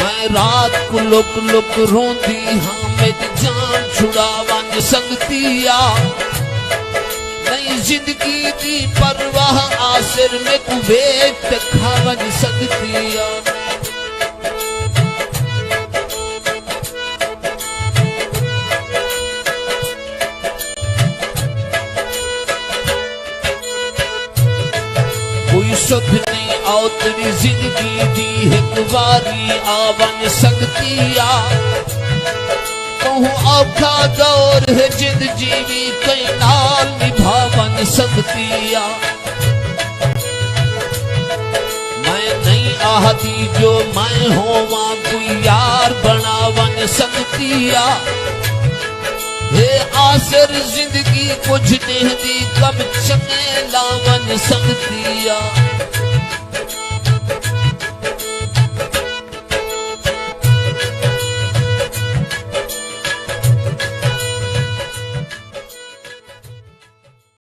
मैं रात को लुक लुक रोंदी हाँ मेरी जान छुड़ावन संगतिया नई जिंदगी दी परवाह आसिर में कुवेत खावन संगतिया कोई सुख नहीं आओ तेरी जिंदगी दी एक बारी आवन संगतिया कहूँ औखा दौर है जिंद जीवी कई नाल निभावन संगतिया मैं नहीं आहती जो मैं होवा कोई यार बनावन संगतिया हे आसिर जिंदगी कुछ नहीं दी कब चंगे लावन संगतिया